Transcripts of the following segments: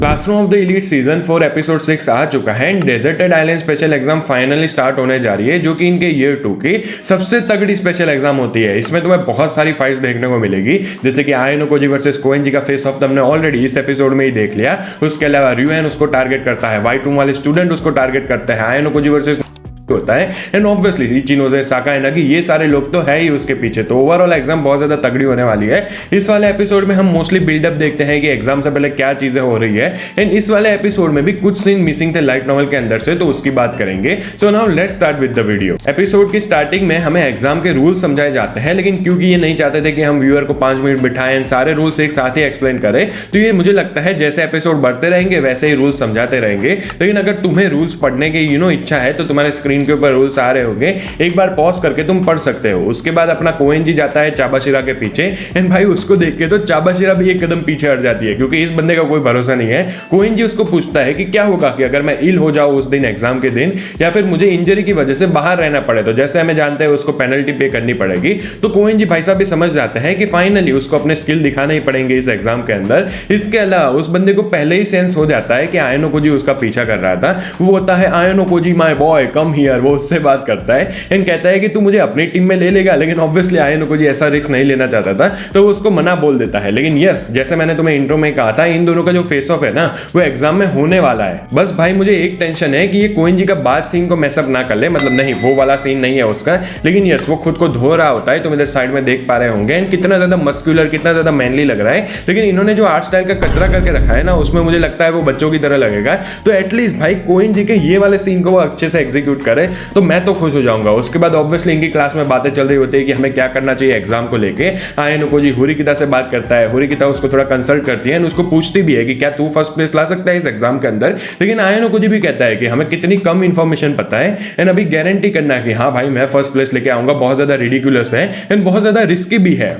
Classroom of the elite season 4 episode 6 आ चुका है and deserted island special exam finally start होने जा रही है, जो कि इनके ईयर 2 की सबसे तगड़ी स्पेशल एग्जाम होती है। इसमें तुम्हें बहुत सारी फाइट्स देखने को मिलेगी, जैसे कि आयनो कोजी वर्सेस कोएंजी का फेस ऑफ तुमने ऑलरेडी इस एपिसोड में ही देख लिया। उसके अलावा रियूएन उसको टारगेट करता है, व्हाइट रूम वाले स्टूडेंट उसको टारगेट करते हैं, आयनो कोजी वर्सेस होता है एंड ऑब्वियसली इचिनोजे साकायानागी ये सारे लोग तो है ही उसके पीछे। तो ओवरऑल एग्जाम बहुत ज्यादा तगड़ी होने वाली है। इस वाले एपिसोड में हम मोस्टली बिल्डअप देखते हैं कि एग्जाम से पहले क्या चीजें हो रही है एंड इस वाले एपिसोड में भी कुछ सीन मिसिंग थे लाइट नॉवल के अंदर से, तो उसकी बात करेंगे। So now let's start with the video. Episode की स्टार्टिंग में हमें एग्जाम के रूल समझाए जाते हैं, लेकिन क्योंकि ये नहीं चाहते थे कि हम व्यूअर को 5 मिनट बिठाएं एंड सारे रूल्स एक साथ ही एक्सप्लेन करें, तो ये मुझे लगता है जैसे एपिसोड बढ़ते रहेंगे वैसे ही रूल्स समझाते रहेंगे। लेकिन अगर तुम्हें रूल्स पढ़ने की इच्छा है तो तुम्हारे स्क्रीन के ऊपर रूल्स आ रहे होंगे, एक बार पॉज करके तुम पढ़ सकते हो। उसके बाद अपना कोएंजी जाता है चाबाशिरा के पीछे एंड भाई उसको देख के तो चाबाशिरा भी एक कदम पीछे हट जाती है, क्योंकि इस बंदे का कोई भरोसा नहीं है। कोएंजी उसको पूछता है कि क्या होगा कि अगर मैं इल हो जाऊं उस दिन एग्जाम के दिन, या फिर मुझे इंजरी की वजह से बाहर रहना पड़े, तो जैसे हमें जानते हैं उसको पेनल्टी पे करनी पड़ेगी। तो कोएंजी भाई साहब भी समझ जाते हैं कि फाइनली उसको अपने स्किल दिखाने ही पड़ेंगे इस एग्जाम के अंदर। इसके अलावा उस बंदे को पहले ही सेंस हो जाता है कि आयनो कोजी उसका पीछा कर रहा था। वो होता है आयनो कोजी माय बॉय कम हियर, वो उससे बात करता है एंड कहता है कि तू मुझे अपनी टीम में ले लेगा, लेकिन ऑब्वियसली आयनो कोजी ऐसा रिस्क नहीं लेना चाहता था, तो वो उसको मना बोल देता है। लेकिन यस, जैसे मैंने तुम्हें इंट्रो में कहा था, इन दोनों का जो फेस ऑफ है ना वो एग्जाम में होने वाला है। बस भाई मुझे एक टेंशन है कि ये कोएंजी का बाद सीन को मैसअप ना कर ले, मतलब नहीं वो वाला सीन नहीं है उसका, लेकिन यस वो खुद को धो रहा होता है, तुम इधर साइड में देख पा रहे होंगे एंड कितना ज्यादा मस्कुलर, कितना ज्यादा मैनली लग रहा है। लेकिन इन्होंने जो आर्ट स्टाइल का कचरा करके रखा है ना, उसमें मुझे लगता है वो बच्चों की तरह लगेगा। तो एटलीस्ट भाई कोएंजी के ये वाले सीन को वो अच्छे से एग्जीक्यूट करे तो मैं तो खुश हो जाऊंगा। उसके बाद ऑब्वियसली इनकी क्लास में बातें चल रही होती है कि हमें क्या करना चाहिए एग्जाम को लेके। आयनो कोजी हुरिकिता से बात करता है, हुरिकिता उसको थोड़ा कंसल्ट करती है, उसको पूछती भी है कि क्या तू फर्स्ट प्लेस ला सकता है इस एग्जाम के अंदर। लेकिन आयनो कोजी भी कहता है कि हमें कितनी कम इंफॉर्मेशन पता है एंड अभी गारंटी करना कि हाँ भाई मैं फर्स्ट प्लेस लेके आऊंगा बहुत ज्यादा रिडिकुलस है एंड बहुत ज्यादा रिस्की भी है।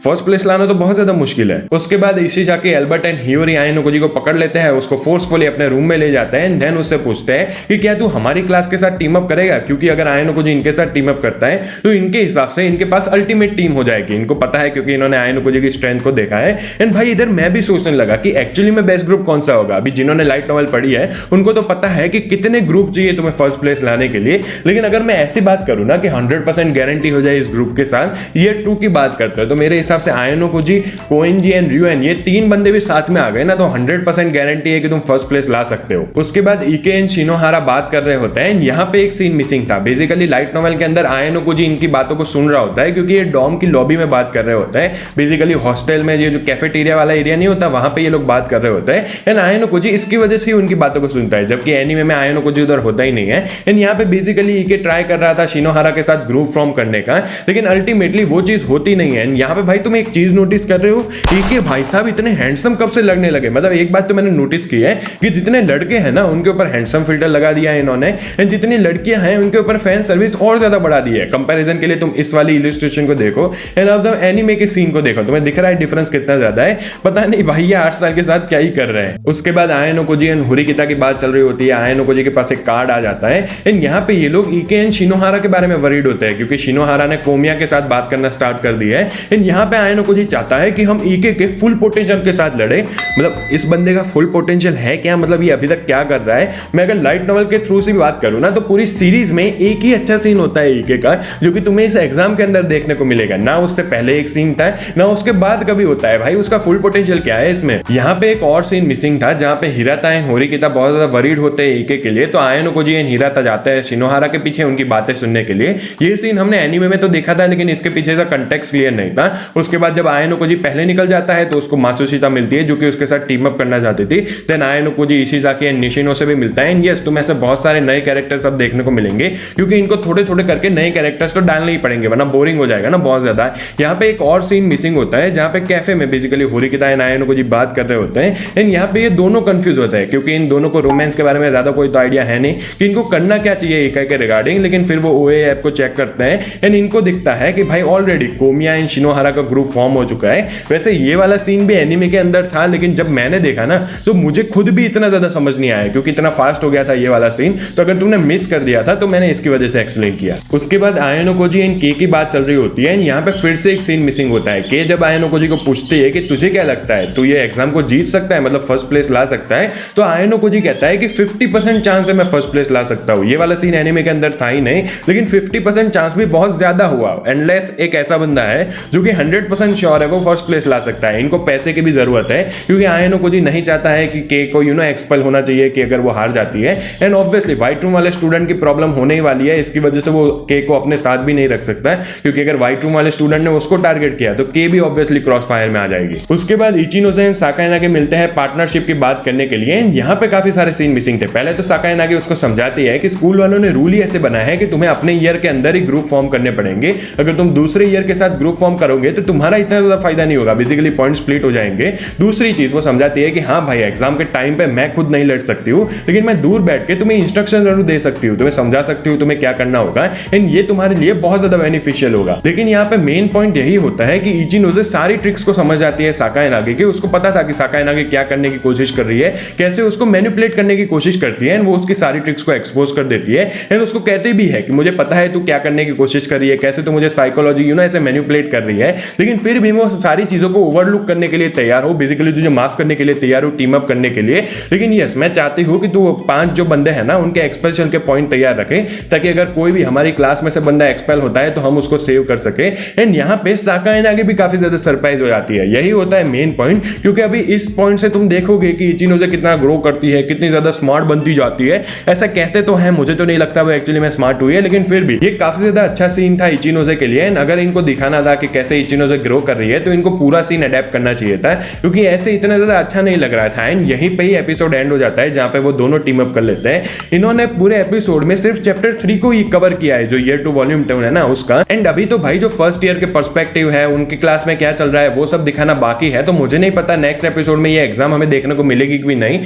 फर्स्ट प्लेस लाना तो बहुत ज्यादा मुश्किल है। उसके बाद इसी जाके एल्बर्ट एंड हियोरी आयनो कोजी को पकड़ लेते हैं, उसको फोर्सफुली अपने रूम में ले जाते हैं एंड देन उससे पूछते हैं कि क्या तू हमारी क्लास के साथ टीम अप करेगा, क्योंकि अगर आयनो कोजी इनके साथ टीम अप करता है तो इनके हिसाब से इनके पास अल्टीमेट टीम हो जाएगी। इनको पता है क्योंकि इन्होंने आयनो कोजी की स्ट्रेंथ को देखा है एंड भाई इधर मैं भी सोचने लगा कि एक्चुअली में बेस्ट ग्रुप कौन सा होगा। अभी जिन्होंने लाइट नॉवल पढ़ी है उनको तो पता है कि कितने ग्रुप चाहिए तुम्हें फर्स्ट प्लेस लाने के लिए, लेकिन अगर मैं ऐसी बात करूं ना कि 100% गारंटी हो जाए इस ग्रुप के साथ, ईयर 2 की बात करते हैं, तो मेरे हिसाब से आयनो कोजी, कोएंजी एंड रियूएन ये 3 बंदे भी साथ में आ गए ना, तो 100% गारंटी है कि तुम फर्स्ट प्लेस ला सकते हो। उसके बाद इके एंड शिनोहारा बात कर रहे होते हैं, यहाँ पे एक सीन मिसिंग था। बेसिकली लाइट नॉवल के अंदर आयनो कोजी इनकी बातों को सुन रहा होता है, क्योंकि ये डॉम की लॉबी में बात कर रहे होते हैं। बेसिकली हॉस्टल में ये जो कैफेटेरिया वाला एरिया नहीं होता, वहां पे ये लोग बात कर रहे होते हैं एंड आयनो कोजी इसकी वजह से ही उनकी बातों को सुनता है, जबकि एनीमे में आयनो कोजी उधर होता ही नहीं है। एंड यहाँ पे बेसिकली इके ट्राई कर रहा था शिनोहारा के साथ ग्रुप फॉर्म करने का, लेकिन अल्टीमेटली वो चीज होती नहीं है। यहाँ पे भाई तुम एक चीज नोटिस कर रहे हो, इके भाई साहब इतने हैंडसम कब से लगने लगे। मतलब एक बात तो मैंने नोटिस की है कि जितने लड़के हैं ना उनके ऊपर हैंडसम फिल्टर लगा दिया है इन्होंने, एंड जितनी लड़कियां हैं उनके ऊपर फैन सर्विस और ज्यादा बढ़ा दी है। कंपैरिजन के लिए तुम इस वाली इलस्ट्रेशन को देखो एंड अब द एनीमे के सीन को देखो, तुम्हें दिख रहा है डिफरेंस कितना ज्यादा है। पता नहीं भाई ये 8 साल के साथ क्या ही कर रहे हैं। उसके बाद आयनो कोजी एंड हुरिकिता की बात चल रही होती है। आयनो कोजी के पास एक कार्ड आ जाता है एंड यहाँ पे ये लोग इके एंड शिनोहारा के बारे में वरीड होते हैं, क्योंकि शिनोहारा ने कोमिया के साथ बात करना स्टार्ट कर दी है। एंड यहाँ पे आयनो कोजी चाहता है कि हम इके के फुल पोटेंशियल के साथ लड़े। मतलब इस बंदे का फुल पोटेंशियल है क्या, मतलब ये अभी तक क्या कर रहा है। मैं अगर लाइट नॉवल के थ्रू से भी बात करूं ना, तो पूरी सीरीज में एक ही अच्छा सीन होता है इके का, जो कि तुम्हें इस एग्जाम के अंदर देखने को मिलेगा। ना उससे पहले एक सीन था, ना उसके बाद कभी होता है। भाई उसका फुल पोटेंशियल क्या है इसमें। यहाँ पे एक और सीन मिसिंग था, जहां पे हिराता एंड होरिकिता बहुत ज्यादा वरीड होते हैं इके के लिए, तो आयनो कोजी एंड हिराता जाते हैं शिनोहारा के पीछे उनकी बातें सुनने के लिए। ये सीन हमने एनीमे में तो देखा था, लेकिन इसके पीछे का कंटेक्स्ट क्लियर नहीं था। उसके बाद जब आयनो कोजी पहले निकल जाता है तो उसको मात्सुशिता मिलती है, जो कि उसके साथ टीम अप करना चाहती थी। देन आयनो कोजी इशिजाकी एंड निशिनो से भी मिलता है। एंड यस, तुम्हें ऐसे बहुत सारे नए कैरेक्टर्स अब देखने को मिलेंगे, क्योंकि इनको थोड़े थोड़े करके नए कैरेक्टर्स तो डालने ही पड़ेंगे, वरना बोरिंग हो जाएगा ना बहुत ज्यादा। यहाँ पे एक और सीन मिसिंग होता है, जहाँ पे कैफे में बेसिकली हुरिकिता एंड आयनो कोजी बात कर रहे होते हैं एंड यहाँ पे ये दोनों कंफ्यूज होते हैं, क्योंकि इन दोनों को रोमांस के बारे में ज्यादा कोई तो आइडिया है नहीं कि इनको करना क्या चाहिए इकाई के रिगार्डिंग। लेकिन फिर वो ओए ऐप को चेक करते हैं एंड इनको दिखता है कि भाई ऑलरेडी कोमिया एंड शिनोहारा का ग्रुप फॉर्म हो चुका है। वैसे ये वाला सीन भी एनीमे के अंदर था, लेकिन जब मैंने देखा ना तो मुझे खुद भी इतना ज्यादा समझ नहीं आया, क्योंकि इतना फास्ट हो गया था ये वाला सीन। तो अगर तुमने मिस कर दिया था, तो मैंने इसकी वजह से एक्सप्लेन किया। उसके बाद आयनो कोजी एंड के की बात चल रही होती है। यहाँ पे फिर से एक सीन मिसिंग होता है। के जब आयनो कोजी को पूछती है कि तुझे क्या लगता है, तू ये एग्जाम को जीत सकता है, मतलब फर्स्ट प्लेस ला सकता है, तो आयनो कोजी कहता है कि 50% चांस है मैं फर्स्ट प्लेस ला सकता हूँ। ये वाला सीन एनिमे के अंदर था ही नहीं, लेकिन 50% चांस भी बहुत ज्यादा हुआ। एंडलेस एक ऐसा बंदा है जो कि 100% श्योर है वो फर्स्ट प्लेस ला सकता है। इनको पैसे की भी जरूरत है, क्योंकि आयनो कोजी नहीं चाहता है कि के को एक्सपेल होना चाहिए कि अगर वो हार जाती है। एंड ऑब्वियसली व्हाइट रूम वाले स्टूडेंट की प्रॉब्लम होने ही वाली है, इसकी वजह से वो के को अपने साथ भी नहीं रख सकता है, क्योंकि अगर व्हाइट रूम वाले स्टूडेंट ने उसको टारगेट किया तो के भी ऑब्वियसली क्रॉस फायर में आ जाएगी। उसके बाद इचिनोसे एंड साकायानागे मिलते हैं पार्टनरशिप की बात करने के लिए। यहाँ पे काफी सारे सीन मिसिंग थे। पहले तो साकायानागे उसको समझाती है कि स्कूल वालों ने रूल ही ऐसे बनाया है कि तुम्हें अपने ईयर के अंदर ही ग्रुप फॉर्म करने पड़ेंगे। अगर तुम दूसरे ईयर के साथ ग्रुप फॉर्म करोगे तो तुम्हारा इतना ज्यादा फायदा नहीं होगा, बेसिकली पॉइंट स्प्लिट हो जाएंगे। दूसरी चीज वो समझाती है कि हाँ भाई, एग्जाम के टाइम पे मैं खुद नहीं लड़ सकती हूँ, लेकिन मैं दूर बैठ के तुम्हें इंस्ट्रक्शन जरूर दे सकती हूँ, तुम्हें समझा सकती हूँ तुम्हें क्या करना होगा, एंड ये तुम्हारे लिए बहुत ज्यादा बेनिफिशियल होगा। लेकिन यहाँ पे मेन पॉइंट यही होता है कि इचिनोसे सारी ट्रिक्स को समझ आती है साकायानागे की। उसको पता था कि साकायानागे क्या करने की कोशिश कर रही है, कैसे उसको मैनिपुलेट करने की कोशिश करती है, एंड वो उसकी सारी ट्रिक्स को एक्सपोज कर देती है। एंड उसको कहते भी है कि मुझे पता है तू क्या करने की कोशिश कर रही है, कैसे तू मुझे साइकोलॉजी ऐसे मैनिपुलेट कर रही है, लेकिन फिर भी वो सारी चीजों को ओवरलुक करने के लिए तैयार हो, बेसिकली तुझे माफ करने के लिए तैयार हो, टीम अप करने के लिए। लेकिन यस, मैं चाहती हूँ कि तू 5 जो बंदे हैं ना, उनके एक्सपेल्शन के पॉइंट तैयार रखे, ताकि अगर कोई भी हमारी क्लास में से बंदा एक्सपेल होता है तो हम उसको सेव कर सके। एंड यहाँ पे साकायानागे भी काफी ज्यादा सरप्राइज हो जाती है। यही होता है मेन पॉइंट, क्योंकि अभी इस पॉइंट से तुम देखोगे कि इचिनोसे कितना ग्रो करती है, कितनी ज्यादा स्मार्ट बनती जाती है। ऐसा कहते तो है, मुझे तो नहीं लगता वो एक्चुअली में स्मार्ट हुई है, लेकिन फिर भी ये काफी ज्यादा अच्छा सीन था इचिनोसे के लिए। अगर इनको दिखाना था कि कैसे इचिनोसे ग्रो कर रही है, तो इनको पूरा सीन अडेप्ट करना चाहिए था, क्योंकि ऐसे इतना ज्यादा अच्छा नहीं लग रहा था। एंड यहीं पे ही एपिसोड एंड हो जाता है, जहां पे वो दोनों टीम अप कर लेते हैं। इन्होंने पूरे एपिसोड में सिर्फ चैप्टर 3 को ही कवर किया है, जो ईयर 2 वॉल्यूम 2 है ना उसका। एंड अभी तो भाई जो फर्स्ट ईयर के पर्सपेक्टिव है, उनकी क्लास में क्या चल रहा है, वो सब दिखाना बाकी है। तो मुझे नहीं पता नेक्स्ट एपिसोड में ये एग्जाम हमें देखने को मिलेगी कि नहीं।